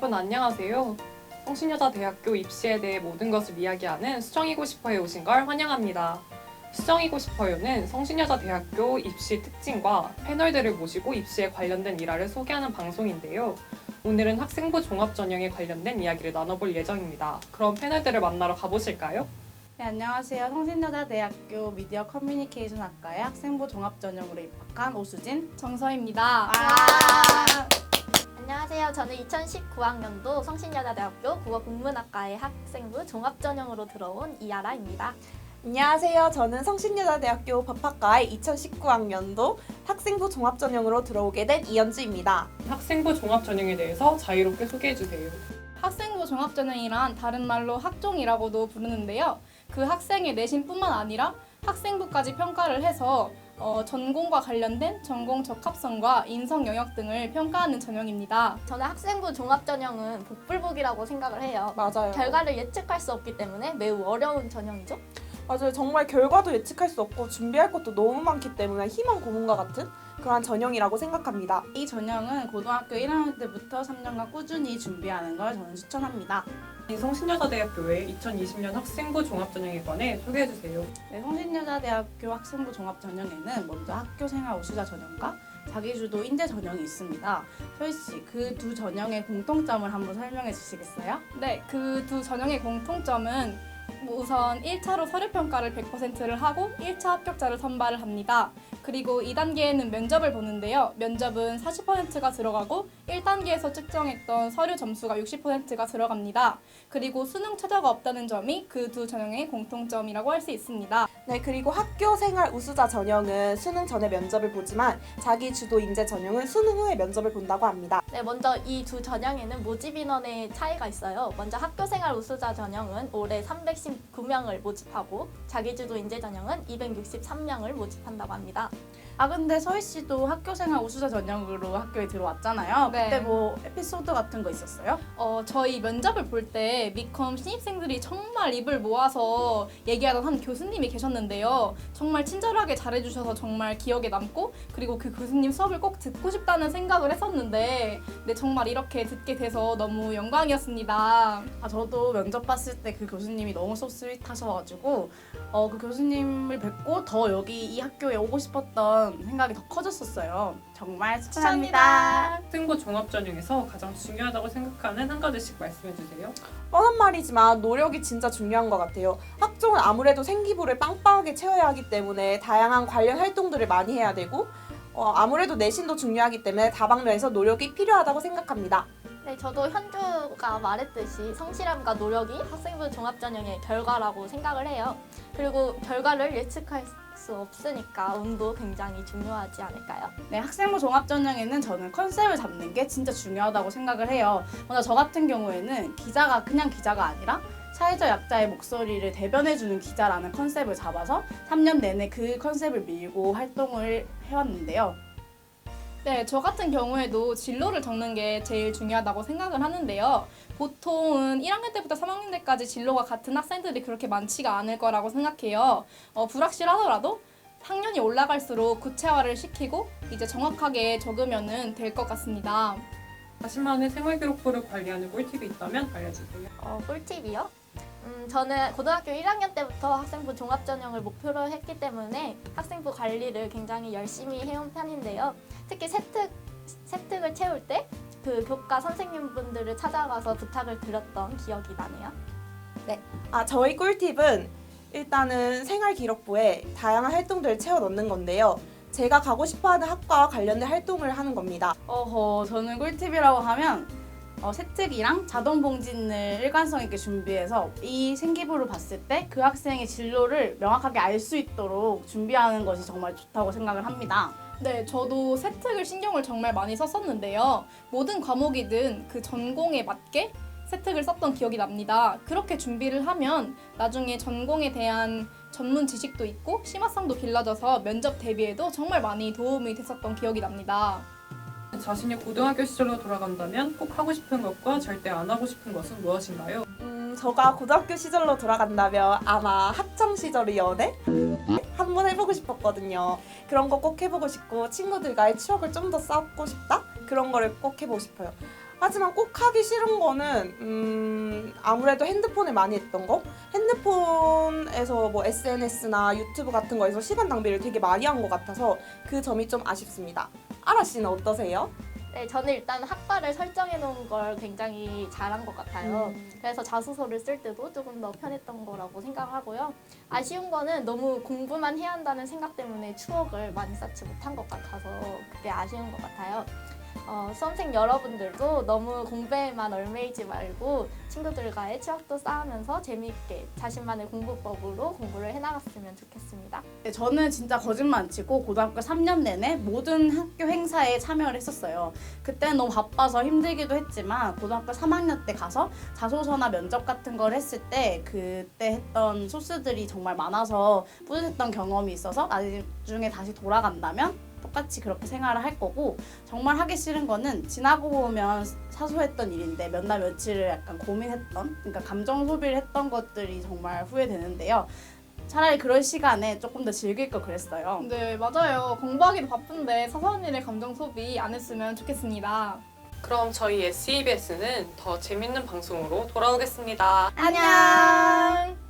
여러분 안녕하세요. 성신여자대학교 입시에 대해 모든 것을 이야기하는 수정이고 싶어에 오신 걸 환영합니다. 수정이고 싶어요는 성신여자대학교 입시 특징과 패널들을 모시고 입시에 관련된 일화를 소개하는 방송인데요. 오늘은 학생부 종합전형에 관련된 이야기를 나눠볼 예정입니다. 그럼 패널들을 만나러 가보실까요? 네, 안녕하세요. 성신여자대학교 미디어 커뮤니케이션 학과의 학생부 종합전형으로 입학한 오수진, 정서입니다. 안녕하세요. 저는 2019학년도 성신여자대학교 국어국문학과의 학생부 종합전형으로 들어온 이아라입니다. 안녕하세요. 저는 성신여자대학교 법학과의 2019학년도 학생부 종합전형으로 들어오게 된 이연주입니다. 학생부 종합전형에 대해서 자유롭게 소개해주세요. 학생부 종합전형이란 다른 말로 학종이라고도 부르는데요. 그 학생의 내신뿐만 아니라 학생부까지 평가를 해서 전공과 관련된 전공 적합성과 인성 영역 등을 평가하는 전형입니다. 저는 학생부 종합전형은 복불복이라고 생각을 해요. 맞아요. 결과를 예측할 수 없기 때문에 매우 어려운 전형이죠. 맞아요. 정말 결과도 예측할 수 없고 준비할 것도 너무 많기 때문에 희망 고문과 같은 그러한 전형이라고 생각합니다. 이 전형은 고등학교 1학년 때부터 3년간 꾸준히 준비하는 걸 저는 추천합니다. 성신여자대학교의 2020년 학생부 종합전형에 관해 소개해주세요. 네, 성신여자대학교 학생부 종합전형에는 먼저 학교생활 우수자 전형과 자기주도 인재 전형이 있습니다. 소희씨, 그 두 전형의 공통점을 한번 설명해 주시겠어요? 네, 그 두 전형의 공통점은 우선 1차로 서류평가를 100%를 하고 1차 합격자를 선발을 합니다. 그리고 2단계에는 면접을 보는데요. 면접은 40%가 들어가고 1단계에서 측정했던 서류 점수가 60%가 들어갑니다. 그리고 수능 최저가 없다는 점이 그 두 전형의 공통점이라고 할 수 있습니다. 네, 그리고 학교생활 우수자 전형은 수능 전에 면접을 보지만 자기 주도 인재 전형은 수능 후에 면접을 본다고 합니다. 네, 먼저 이 두 전형에는 모집 인원의 차이가 있어요. 먼저 학교생활 우수자 전형은 올해 319명을 모집하고 자기주도 인재 전형은 263명을 모집한다고 합니다. 근데 서희씨도 학교생활 우수자 전형으로 학교에 들어왔잖아요. 네. 그때 뭐 에피소드 같은 거 있었어요? 저희 면접을 볼 때 미컴 신입생들이 정말 입을 모아서 얘기하던 한 교수님이 계셨는데요. 정말 친절하게 잘해주셔서 정말 기억에 남고 그리고 그 교수님 수업을 꼭 듣고 싶다는 생각을 했었는데 네, 정말 이렇게 듣게 돼서 너무 영광이었습니다. 저도 면접 봤을 때 그 교수님이 너무 소스윗하셔가지고 그 교수님을 뵙고 더 여기 이 학교에 오고 싶었던 생각이 더 커졌었어요. 정말 추천합니다. 학생부 종합전형에서 가장 중요하다고 생각하는 한 가지씩 말씀해주세요. 뻔한 말이지만 노력이 진짜 중요한 것 같아요. 학종은 아무래도 생기부를 빵빵하게 채워야 하기 때문에 다양한 관련 활동들을 많이 해야 되고 아무래도 내신도 중요하기 때문에 다방면에서 노력이 필요하다고 생각합니다. 네, 저도 현주가 말했듯이 성실함과 노력이 학생부 종합전형의 결과라고 생각을 해요. 그리고 결과를 예측할 수 없으니까 운도 굉장히 중요하지 않을까요? 네, 학생부 종합전형에는 저는 컨셉을 잡는 게 진짜 중요하다고 생각을 해요. 먼저 저 같은 경우에는 기자가 그냥 기자가 아니라 사회적 약자의 목소리를 대변해주는 기자라는 컨셉을 잡아서 3년 내내 그 컨셉을 밀고 활동을 해왔는데요. 네, 저 같은 경우에도 진로를 적는 게 제일 중요하다고 생각을 하는데요. 보통은 1학년 때부터 3학년 때까지 진로가 같은 학생들이 그렇게 많지가 않을 거라고 생각해요. 불확실하더라도 학년이 올라갈수록 구체화를 시키고 이제 정확하게 적으면 될 것 같습니다. 자신만의 생활기록부를 관리하는 꿀팁이 있다면 알려주세요. 꿀팁이요? 저는 고등학교 1학년 때부터 학생부 종합전형을 목표로 했기 때문에 학생부 관리를 굉장히 열심히 해온 편인데요. 특히 세특을 채울 때 그 교과 선생님분들을 찾아가서 부탁을 드렸던 기억이 나네요. 저희 꿀팁은 일단은 생활기록부에 다양한 활동들을 채워 넣는 건데요. 제가 가고 싶어하는 학과와 관련된 활동을 하는 겁니다. 저는 꿀팁이라고 하면 세특이랑 자동봉진을 일관성 있게 준비해서 이 생기부를 봤을 때 그 학생의 진로를 명확하게 알 수 있도록 준비하는 것이 정말 좋다고 생각을 합니다. 네, 저도 세특을 신경을 정말 많이 썼었는데요. 모든 과목이든 그 전공에 맞게 세특을 썼던 기억이 납니다. 그렇게 준비를 하면 나중에 전공에 대한 전문 지식도 있고 심화성도 길러져서 면접 대비에도 정말 많이 도움이 됐었던 기억이 납니다. 자신이 고등학교 시절로 돌아간다면 꼭 하고 싶은 것과 절대 안 하고 싶은 것은 무엇인가요? 제가 고등학교 시절로 돌아간다면 아마 학창 시절의 연애? 한번 해보고 싶었거든요. 그런 거 꼭 해보고 싶고 친구들과의 추억을 좀 더 쌓고 싶다? 그런 거를 꼭 해보고 싶어요. 하지만 꼭 하기 싫은 거는 아무래도 핸드폰을 많이 했던 거. 핸드폰에서 뭐 SNS나 유튜브 같은 거에서 시간 낭비를 되게 많이 한 것 같아서 그 점이 좀 아쉽습니다. 아라 씨는 어떠세요? 네, 저는 일단 학과를 설정해 놓은 걸 굉장히 잘한 것 같아요. 그래서 자소서를 쓸 때도 조금 더 편했던 거라고 생각하고요. 아쉬운 거는 너무 공부만 해야 한다는 생각 때문에 추억을 많이 쌓지 못한 것 같아서 그게 아쉬운 것 같아요. 수험생 여러분들도 너무 공부에만 얽매이지 말고 친구들과의 추억도 쌓으면서 재미있게 자신만의 공부법으로 공부를 해나갔으면 좋겠습니다. 네, 저는 진짜 거짓말 안 치고 고등학교 3년 내내 모든 학교 행사에 참여를 했었어요. 그때는 너무 바빠서 힘들기도 했지만 고등학교 3학년 때 가서 자소서나 면접 같은 걸 했을 때 그때 했던 소스들이 정말 많아서 뿌듯했던 경험이 있어서 나중에 다시 돌아간다면 똑같이 그렇게 생활을 할 거고, 정말 하기 싫은 거는 지나고 보면 사소했던 일인데 몇 날 며칠을 약간 고민했던, 그러니까 감정 소비를 했던 것들이 정말 후회되는데요. 차라리 그럴 시간에 조금 더 즐길 걸 그랬어요. 네, 맞아요. 공부하기도 바쁜데 사소한 일에 감정 소비 안 했으면 좋겠습니다. 그럼 저희 SEBS는 더 재밌는 방송으로 돌아오겠습니다. 안녕!